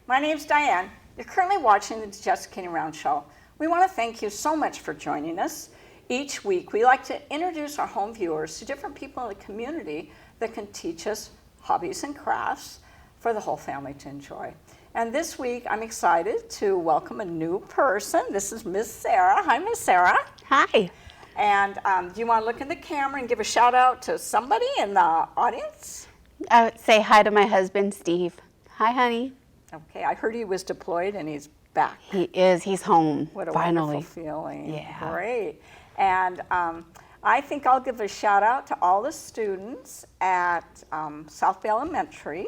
My name's Diane. You're currently watching the Just Kidding Around show. We want to thank you so much for joining us. Each week, we like to introduce our home viewers to different people in the community that can teach us hobbies and crafts for the whole family to enjoy. And this week, I'm excited to welcome a new person. This is Miss Sarah. Hi, Miss Sarah. Hi. And do you want to look in the camera and give a shout out to somebody in the audience? I would say hi to my husband, Steve. Hi, honey. Okay, I heard he was deployed and he's back. He is. He's home. What a finally. wonderful feeling. Yeah. Great. And I think I'll give a shout out to all the students at South Bay Elementary,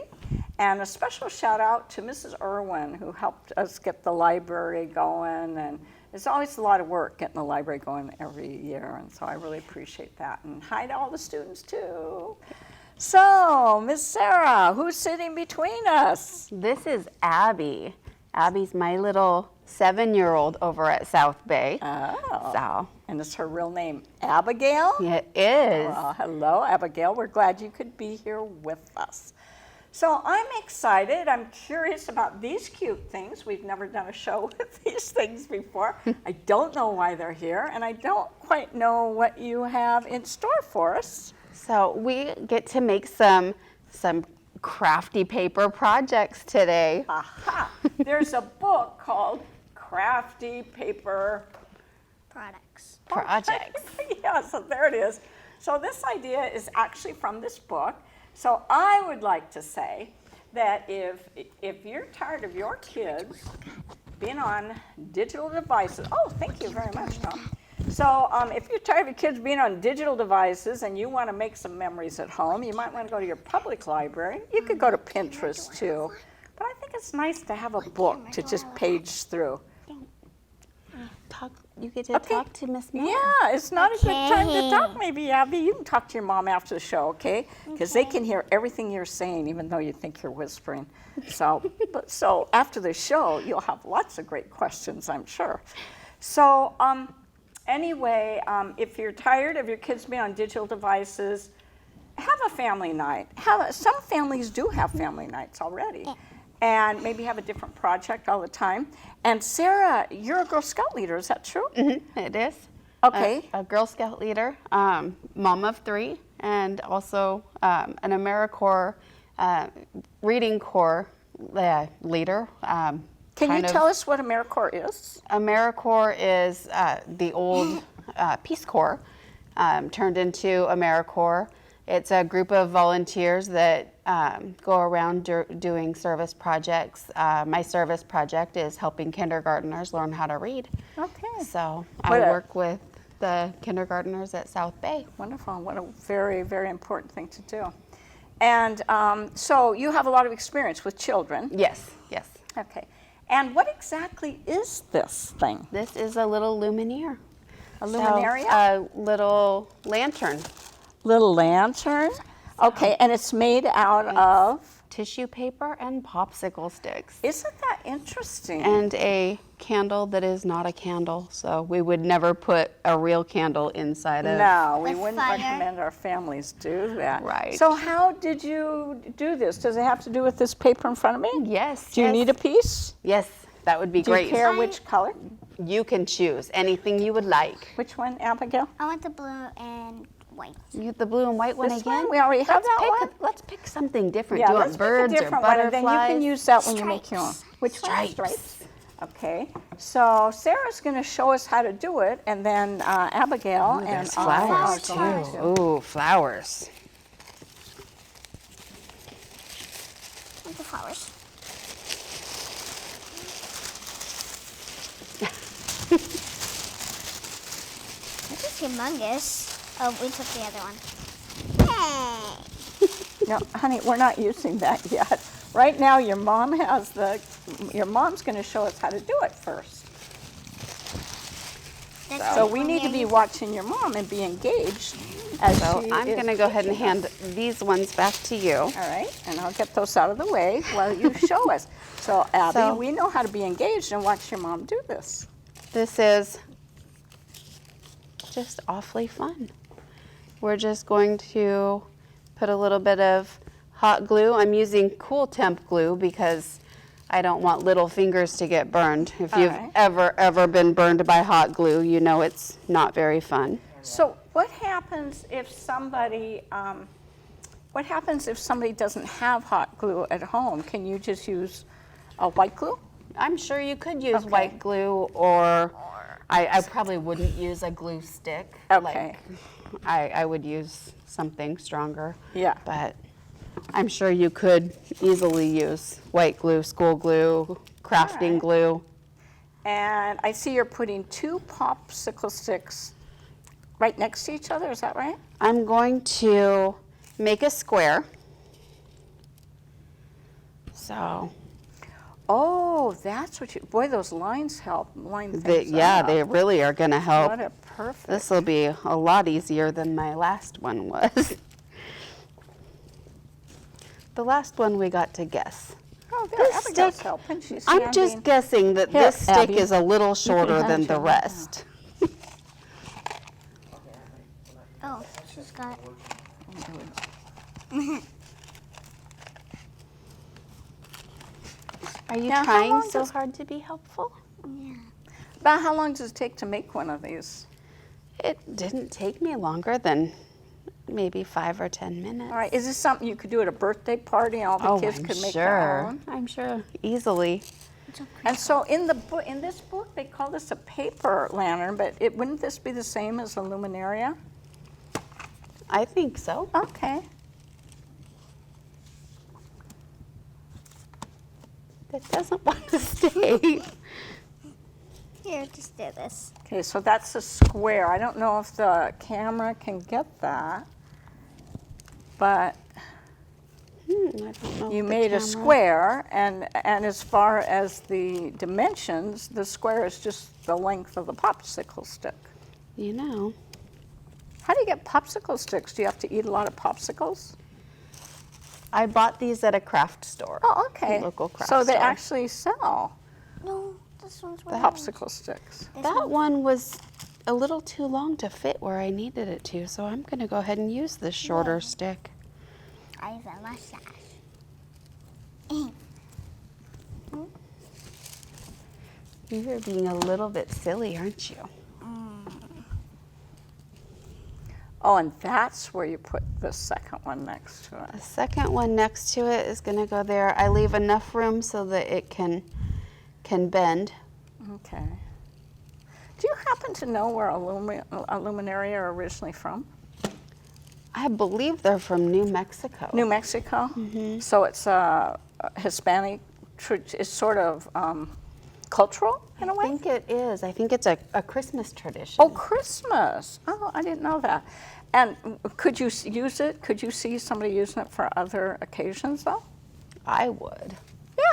and a special shout out to Mrs. Irwin, who helped us get the library going. And it's always a lot of work getting the library going every year, and so I really appreciate that. And hi to all the students too. So, Miss Sarah, who's sitting between us? This is Abby. Abby's my little 7-year-old over at South Bay. Oh. So. And is her real name Abigail? It is. Well, hello, Abigail. We're glad you could be here with us. So I'm excited. I'm curious about these cute things. We've never done a show with these things before. I don't know why they're here, and I don't quite know what you have in store for us. So we get to make some crafty paper projects today. Aha! There's a book called Crafty Paper Projects. Yeah, so there it is. So this idea is actually from this book. So I would like to say that if you're tired of your kids being on digital devices, oh, thank you very much, Tom. So if you're tired of your kids being on digital devices and you want to make some memories at home, you might want to go to your public library. You could go to Pinterest too. But I think it's nice to have a book to just page through. You get to talk to Miss Mom. Yeah, it's not a good time to talk, maybe, Abby. You can talk to your mom after the show, okay? Because they can hear everything you're saying, even though you think you're whispering. So after the show, you'll have lots of great questions, I'm sure. So anyway, if you're tired of your kids being on digital devices, have a family night. Some families do have family nights already. And maybe have a different project all the time. And Sarah, you're a Girl Scout leader, is that true? Mm-hmm, it is. Okay. A Girl Scout leader, mom of 3, and also an AmeriCorps Reading Corps leader. Can you tell us what AmeriCorps is? AmeriCorps is the old Peace Corps turned into AmeriCorps. It's a group of volunteers that go around doing service projects. My service project is helping kindergartners learn how to read. Okay. So I work with the kindergartners at South Bay. Wonderful. What a very, very important thing to do. And so you have a lot of experience with children. Yes, yes. Okay. And what exactly is this thing? This is a little luminaire. A luminaria? So, a little lantern. Little lantern? Okay, and it's made out of? Tissue paper and popsicle sticks. Isn't that interesting? And a candle that is not a candle, so we would never put a real candle inside of. No, we wouldn't recommend our families do that. Right. So how did you do this? Does it have to do with this paper in front of me? Yes. Do you need a piece? Yes, that would be great. Do you care which color? You can choose anything you would like. Which one, Abigail? I want the blue and white. You the blue and white one This again? one? We already have that one? Let's pick something different. Yeah, Do you let's want birds pick a or different one, and butterflies? then you can use that when you make your own. Which one? Stripes. Okay. So Sarah's going to show us how to do it, and then Abigail and There's flowers too. Ooh, flowers. I want the flowers. This is humongous. Oh, we took the other one. Hey! No, honey, we're not using that yet. Right now, your mom's going to show us how to do it first. So we need to be watching your mom and be engaged. So I'm going to go ahead and hand these ones back to you. All right, and I'll get those out of the way while you show us. So Abby, we know how to be engaged and watch your mom do this. This is just awfully fun. We're just going to put a little bit of hot glue. I'm using cool temp glue because I don't want little fingers to get burned. If All you've right. ever been burned by hot glue, you know it's not very fun. So what happens if somebody doesn't have hot glue at home? Can you just use white glue? I'm sure you could use Okay. white glue, or I probably wouldn't use a glue stick. Okay. I would use something stronger. Yeah. But I'm sure you could easily use white glue, school glue, crafting right. glue. And I see you're putting 2 popsicle sticks right next to each other, is that right? I'm going to make a square. So, Oh, that's what you, boy, those lines help line things yeah, up. they really are going to help. What a perfect. This will be a lot easier than my last one was. The last one we got to guess. Oh, there, This Abigail's stick- helping. She's I'm just handing- guessing that Here, this stick Abby. is a little shorter hand than you the that now. rest. Oh, she's got. Are you Now, how trying long so does- hard to be helpful? Yeah. About how long does it take to make one of these? It didn't take me longer than maybe 5 or 10 minutes. All right, is this something you could do at a birthday party and all the kids I'm could make sure. their own? I'm sure. Easily. It's okay. And so in this book, they call this a paper lantern, but wouldn't this be the same as a luminaria? I think so. Okay. It doesn't want to stay. Here, just do this. Okay, so that's a square. I don't know if the camera can get that, but I don't know you if the made a camera- square, and as far as the dimensions, the square is just the length of the popsicle stick. You know. How do you get popsicle sticks? Do you have to eat a lot of popsicles? I bought these at a craft store. Oh, okay. Local craft So they store. actually sell No, this one's the way popsicle sticks. That one was a little too long to fit where I needed it to, so I'm going to go ahead and use this shorter stick. I have a mustache. You're being a little bit silly, aren't you? Oh, and that's where you put the second one next to The it. second one next to it is going to go there. I leave enough room so that it can bend. Okay. Do you happen to know where Luminaria are originally from? I believe they're from New Mexico. New Mexico? Mm-hmm. So it's Hispanic, it's sort of cultural in a I way? think it is. I think it's a Christmas tradition. Oh, Christmas. Oh, I didn't know that. And could you use it? Could you see somebody using it for other occasions, though? I would.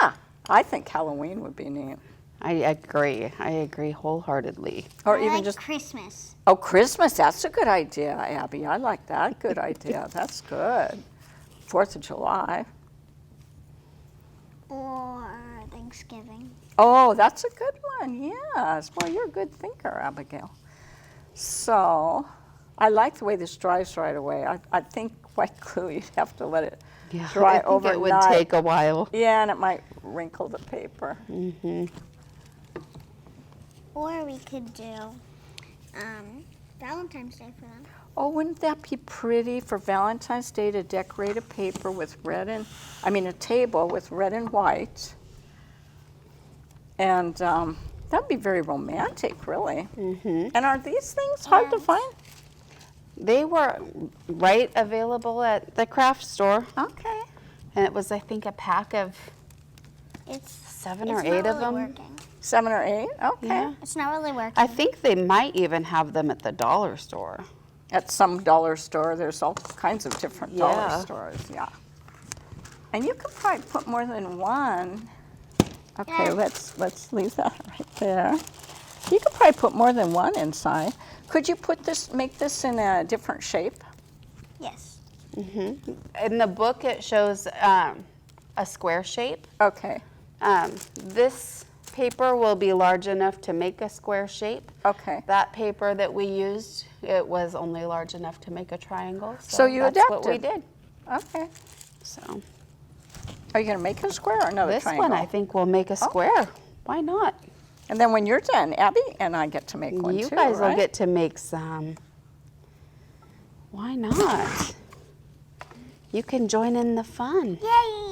Yeah. I think Halloween would be neat. I agree. I agree wholeheartedly. Or I even like just, Christmas. oh, Christmas. That's a good idea, Abby. I like that. Good idea. That's good. 4th of July. Or Thanksgiving. Oh, that's a good one. Yes. Well, you're a good thinker, Abigail. So, I like the way this dries right away. I think white glue, you'd have to let it dry I think overnight. it would take a while. Yeah, and it might wrinkle the paper. Or we could do Valentine's Day for them. Oh, wouldn't that be pretty for Valentine's Day to decorate a paper with a table with red and white? And that'd be very romantic, really. And are these things hard to Yes. find? They were right available at the craft store. Okay. And it was, I think, a pack of It's 7 it's or not 8 of really them. working. 7 or 8? Okay. Yeah. It's not really working. I think they might even have them at the dollar store. At some dollar store, there's all kinds of different dollar Yeah. stores, yeah. And you could probably put more than one. Okay, Yeah. let's leave that right there. You could probably put more than one inside. Could you make this in a different shape? Yes. In the book, it shows a square shape. Okay, This paper will be large enough to make a square shape. okay. That paper that we used, it was only large enough to make a triangle. So you that's what we adapted. did. Okay. So Are you going to make a square or another This triangle? one I think will make a square. Why not? And then when you're done, Abby and I get to make one You too, guys will right? get to make some. Why not? You can join in the fun. Yay!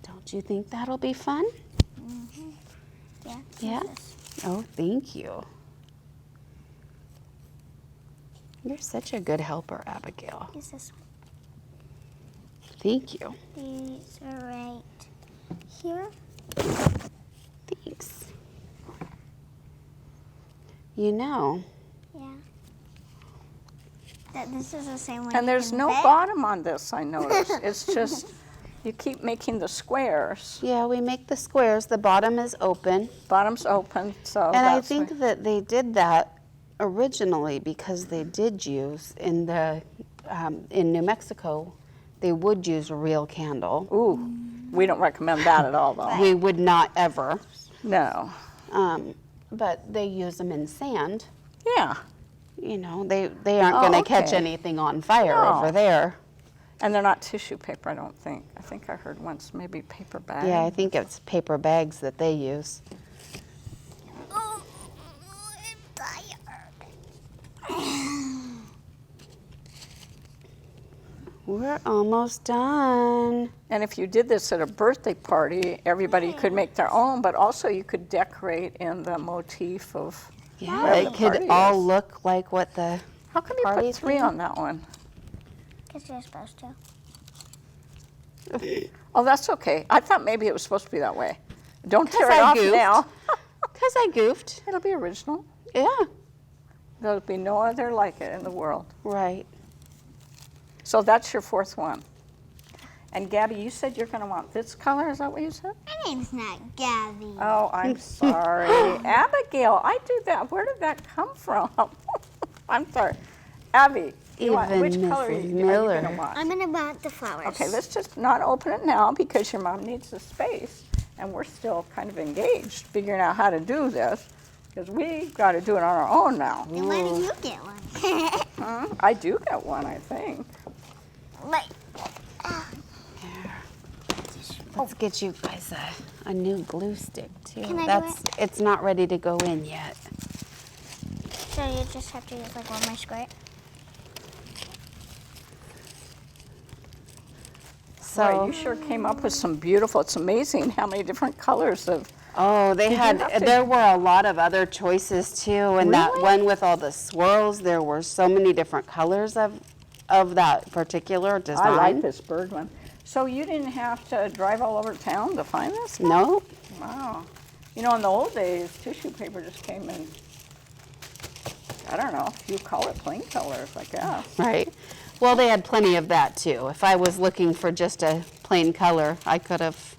Don't you think that'll be fun? Yeah. Yeah? Oh, thank you. You're such a good helper, Abigail. Is this Thank you. these are right here? Thanks. You know, Yeah. That this is the same one. And you there's can no bake? bottom on this, I noticed. It's just, you keep making the squares. yeah, we make the squares. The bottom is open. Bottom's open, so And I that's think why- that they did that originally because they did use in New Mexico, they would use a real candle. Ooh, we don't recommend that at all, though. We would not ever, No. but they use them in sand. Yeah. You know, they aren't going to catch okay. anything on fire No. over there. And they're not tissue paper, I don't think. I think I heard once maybe paper bag. Yeah, I think it's paper bags that they use. Oh, I'm tired. We're almost done. And if you did this at a birthday party, everybody could make their own, but also you could decorate in the motif of Yeah, whatever it the could party all is. look like what the How come you party put 3 theme? on that one? Because you're supposed to. Oh, that's okay. I thought maybe it was supposed to be that way. Don't 'Cause tear it I off goofed. now. Because I goofed. It'll be original. Yeah, There'll be no other like it in the world. right. So that's your 4th one. And Gabby, you said you're going to want this color. Is that what you said? My name's not Gabby. Oh, I'm sorry. Abigail, I do that. Where did that come from? I'm sorry. Abby, which Even color are Mrs. you going Miller. to want? I'm gonna want the flowers. Okay, let's just not open it now because your mom needs the space. And we're still kind of engaged figuring out how to do this because we got to do it on our own now. And why did you get one? I do get one, I think. Like, Let's get you guys a new glue stick too. Can I do It's not ready to go in yet. so you just have to use like one more squirt? Boy, So you sure came up with some beautiful, it's amazing how many different colors of, they you had have to- there were a lot of other choices too, and that Really? one with all the swirls, there were so many different colors of that particular design. I like this bird one. So you didn't have to drive all over town to find this? No, Wow. You know, in the old days, tissue paper just came in, I don't know, a few plain colors, I guess. right. Well, they had plenty of that too. If I was looking for just a plain color, I could have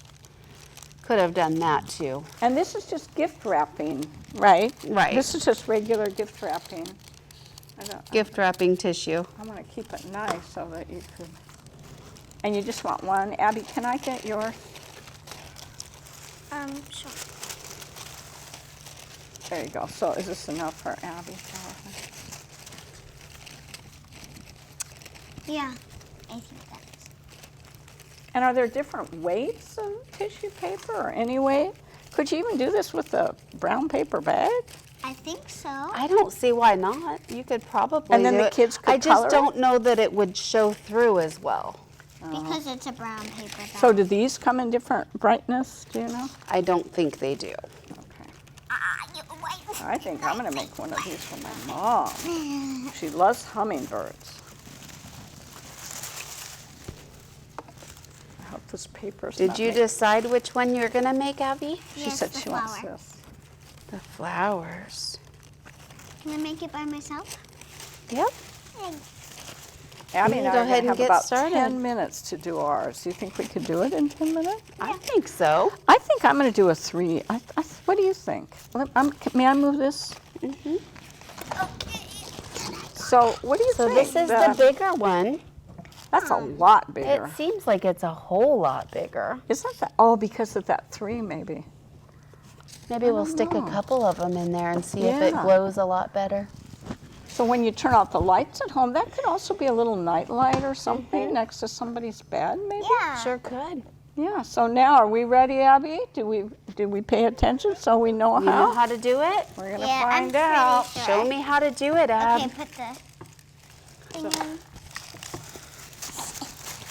done that too. And this is just gift wrapping, right? Right. This is just regular gift wrapping. Gift wrapping tissue. I want to keep it nice so that you could, and you just want one. Abby, can I get yours? Sure. There you go. So is this enough for Abby? Yeah, I think that's. And are there different weights of tissue paper or any weight? Could you even do this with a brown paper bag? I think so. I don't see why not. You could probably And then do the it. kids could I color just it? don't know that it would show through as well. Because it's a brown paper bag. So do these come in different brightness, do you know? I don't think they do. Okay. You wait. I think I'm going to make one of these for my mom. She loves hummingbirds. I hope this paper's Did not you making- decide which one you're gonna make, Abby? She Yes, said the she wants flower. this. The flowers. Can I make it by myself? Yep. Abby and I go are ahead going and to have get about started. 10 minutes to do ours. Do you think we could do it in 10 minutes? I think so. I think I'm going to do a 3. What do you think? May I move this? Okay. So what do you So think? this is the bigger one. That's a lot bigger. It seems like it's a whole lot bigger. Isn't that? Oh, because of that 3 maybe. Maybe we'll stick a know. couple of them in there and see if it Yeah. glows a lot better. So when you turn off the lights at home, that could also be a little night light or something next to somebody's bed, maybe? Yeah. Sure could. Yeah, so now are we ready, Abby? Did we pay attention so we know You know how? how to do it? We're gonna Yeah, I'm find out. pretty sure. Show me how to do it, Ab. Okay, put the thing in.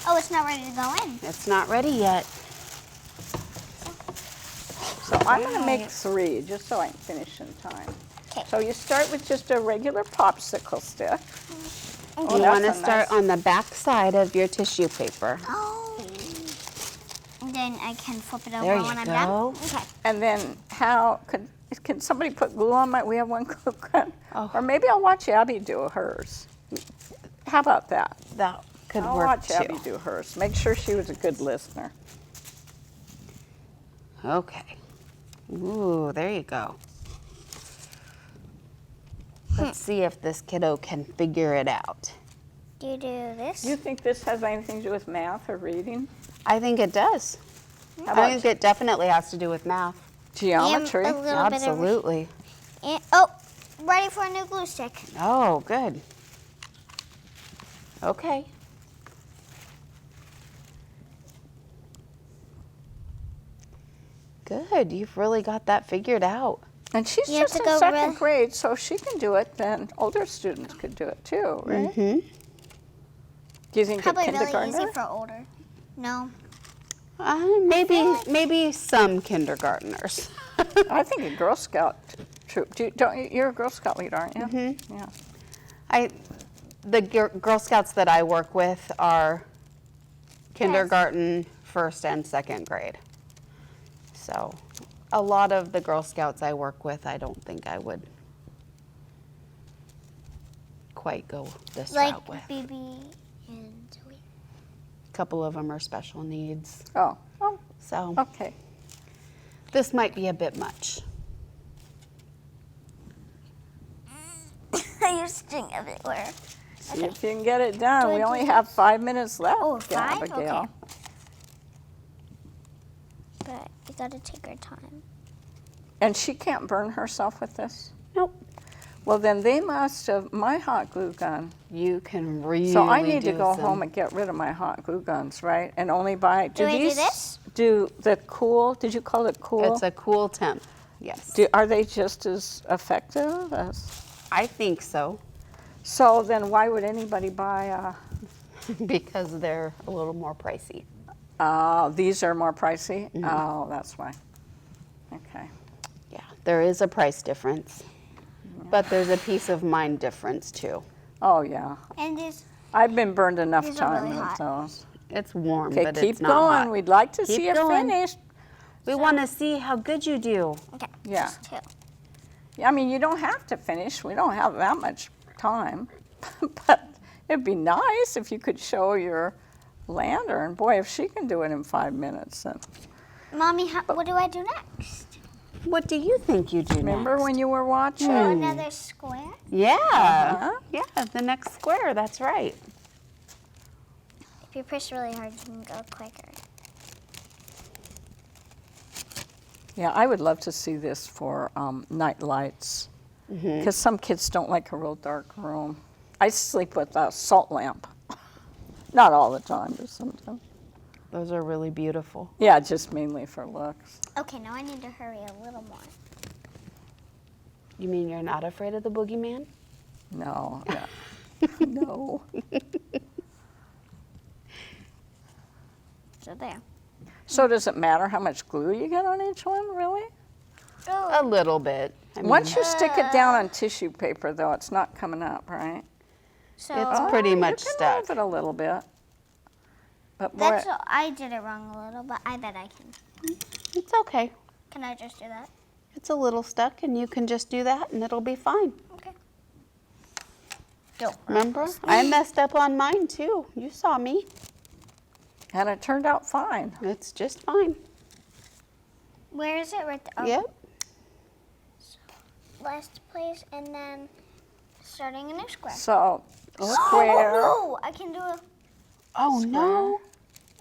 Oh, it's not ready to go in. It's not ready yet. So I'm gonna make 3, just so I can finish in time. 'Kay. So you start with just a regular popsicle stick. Oh, You that's want to a start nice- on the back side of your tissue paper. Oh. And then I can flip it over There you when I'm go. done. Okay. And then how, can somebody put glue on we have one glue gun? Oh. Or maybe I'll watch Abby do hers. How about that? That could I'll work watch too. Abby do hers. Make sure she was a good listener. Okay. Ooh, there you go. Let's see if this kiddo can figure it out. Do you do this? Do you think this has anything to do with math or reading? I think it does. How I about think it definitely has to do with math. geometry? And a little bit of- Absolutely. And, oh, ready for a new glue stick. Oh, good. Okay. Good. You've really got that figured out. And she's You have just to in go second really- grade, so if she can do it, then older students could do it too, right? Hmm. Do you think Probably a really kindergartner? easy for older. No. Maybe some kindergartners. I think a Girl Scout troop. You're a Girl Scout leader, aren't you? Mm-hmm. Yeah. The Girl Scouts that I work with are kindergarten, first and second grade. So a lot of the Girl Scouts I work with, I don't think I would quite go this Like route with. BB and Zoe. A couple of them are special needs. Oh, So okay. this might be a bit much. You're sting everywhere. See if you can get it done. Do I We do only this? have 5 minutes left, Oh, 5? Abigail. Okay. But you gotta take our time. And she can't burn herself with this? Nope. Well, then they must have, my hot glue gun. You can really So I need to do go some- home and get rid of my hot glue guns, right? And only buy, Do I do this? do the cool, did you call it cool? It's a cool temp. Yes. Are they just as effective as? I think so. So then why would anybody buy, Because they're a little more pricey. these are more pricey? Mm-hmm. Oh, that's why. Okay. Yeah, there is a price difference, but there's a peace of mind difference too. Oh, yeah. And this, I've been burned enough These are time really with hot. those. It's warm, Okay, but keep it's not going. hot. We'd like to Keep see you going. finish. We want to see how good you do. okay. Yeah. Just 2. I mean, you don't have to finish. We don't have that much time. But it'd be nice if you could show your lantern. Boy, if she can do it in 5 minutes, then. Mommy, what do I do next? What do you think you do Remember next? when you were watching? Do another square? Yeah, Uh-huh. yeah, the next square, that's right. If you push really hard, you can go quicker. Yeah, I would love to see this for night lights. Because some kids don't like a real dark room. I sleep with a salt lamp. Not all the time, but sometimes. Those are really beautiful. Yeah, just mainly for looks. Okay, now I need to hurry a little more. You mean you're not afraid of the boogeyman? No, yeah. No. So there. So does it matter how much glue you get on each one, really? A little bit. I mean, Once you stick it down on tissue paper, though, it's not coming up, right? So It's pretty much you can stuck. move it a little bit. But boy, that's I did it wrong a little, but I bet I can. It's okay. Can I just do that? It's a little stuck, and you can just do that, and it'll be fine. Okay. Go. Remember? I messed up on mine, too. You saw me. and it turned out fine. It's just fine. Where is it? Right there. Oh, Yep. Last place, and then starting a new square. So square. Oh, no! I can do a. Oh, no.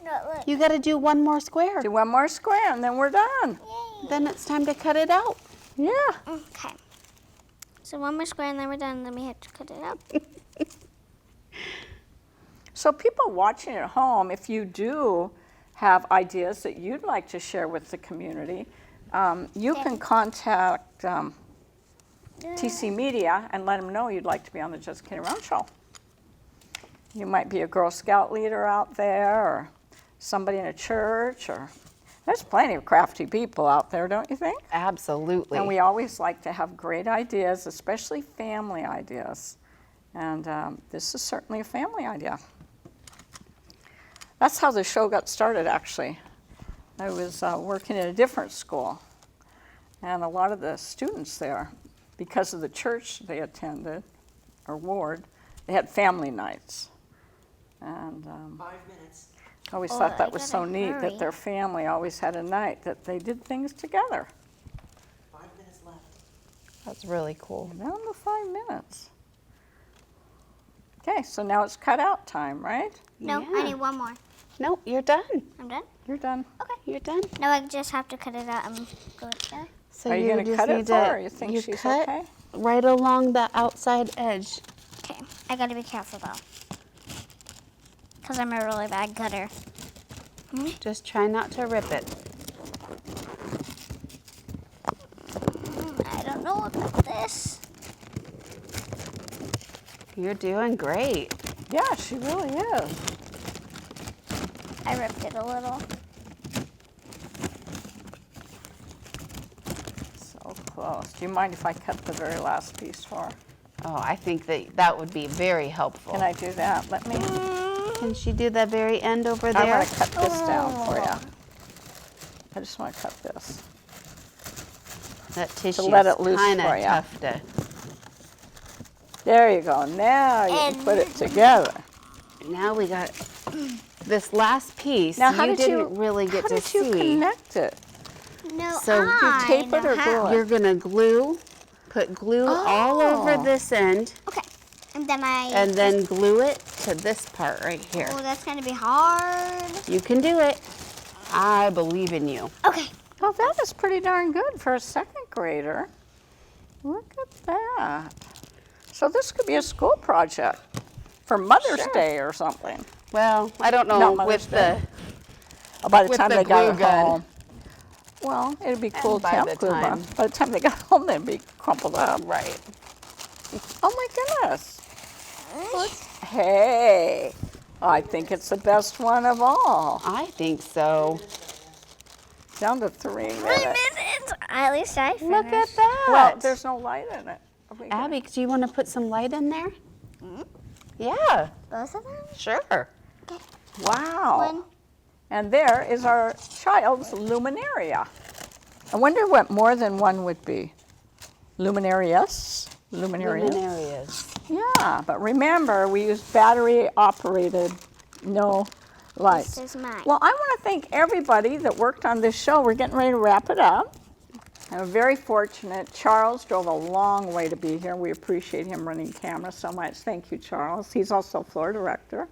No, look. You got to do one more square. Do one more square, and then we're done. Yay. Then it's time to cut it out. Yeah. Okay. So one more square and then we're done, and then we have to cut it out. So people watching at home, if you do have ideas that you'd like to share with the community, you can contact TC Media and let them know you'd like to be on the Just Kidding Around show. You might be a Girl Scout leader out there, or somebody in a church, or there's plenty of crafty people out there, don't you think? Absolutely. And we always like to have great ideas, especially family ideas. And this is certainly a family idea. That's how the show got started, actually. I was working at a different school, and a lot of the students there, because of the church they attended, or ward, they had family nights. And 5 minutes. I always Oh, thought I that was so gotta neat hurry. that their family always had a night that they did things together. 5 minutes left. That's really cool. Down to 5 minutes. Okay, so now it's cutout time, right? No, Yeah. I need one more. Nope, you're done. I'm done? You're done. Okay. You're done. Now I just have to cut it out and go there. So Are you gonna just cut it need for her, or you think you she's cut okay? right along the outside edge. Okay, I gotta be careful though. Because I'm a really bad cutter. Just try not to rip it. I don't know about this. You're doing great. Yeah, she really is. I ripped it a little. So close. Do you mind if I cut the very last piece for her? Oh, I think that would be very helpful. Can I do that? Let me. Can she do the very end over I'm there? going to cut this down for you. I just want to cut this. That tissue let it is loose kind for of ya. tough to. There you go. Now you can put it together. Now we got this last piece. Now, how you did didn't really get how to did you see. connect it? No, So you I tape it know or how. glue it? You're gonna put glue all over Oh. this end, Okay, and then I. and then glue it to this part right here. Oh, that's gonna be hard. You can do it. I believe in you. Okay. Well, that is pretty darn good for a second grader. Look at that. So this could be a school project for Mother's Sure. Day or something. Well, I don't know Not Mother's with Day. the. By the With time the they got glue it gun. home. Well, it'd be cool by temp the glue gun. time. By the time they got home, they'd be crumpled up. Right. Oh my goodness. Hey, I think it's the best one of all. I think so. Down to 3 3 minutes. minutes. At least I finished. Look at that. Well, there's no light in it. Are we Abby, do you want to put some light in there? Yeah, both of them. sure. Wow. One. And there is our child's Luminaria. I wonder what more than one would be. Luminarias? Luminarias? Luminarias. Yeah, but remember, we use battery operated, no lights. This is mine. Well, I want to thank everybody that worked on this show. We're getting ready to wrap it up. I'm very fortunate. Charles drove a long way to be here. We appreciate him running camera so much. Thank you, Charles. He's also floor director.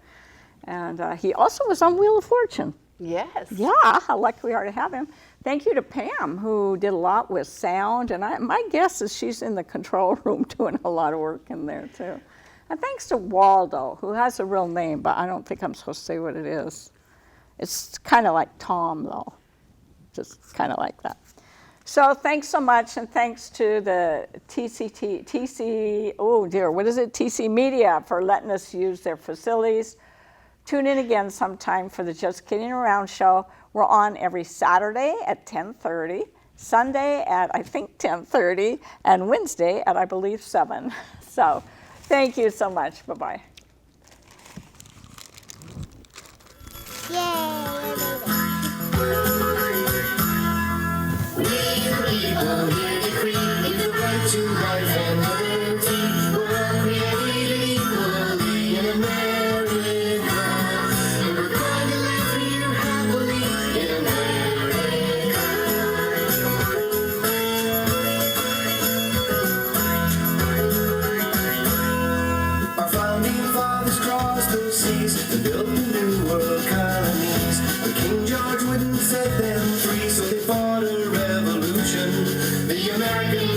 And he also was on Wheel of Fortune. Yes. Yeah, how lucky we are to have him. Thank you to Pam, who did a lot with sound. And my guess is she's in the control room doing a lot of work in there, too. And thanks to Waldo, who has a real name, but I don't think I'm supposed to say what it is. It's kind of like Tom, though. Just kind of like that. So thanks so much, and thanks to the TC Media for letting us use their facilities. Tune in again sometime for the Just Kidding Around show. We're on every Saturday at 10:30, Sunday at, I think, 10:30, and Wednesday at, I believe, 7. So thank you so much. Bye-bye. Yay! Our founding fathers crossed those seas to build the new world colonies. But King George wouldn't set them free, so they fought a revolution. The American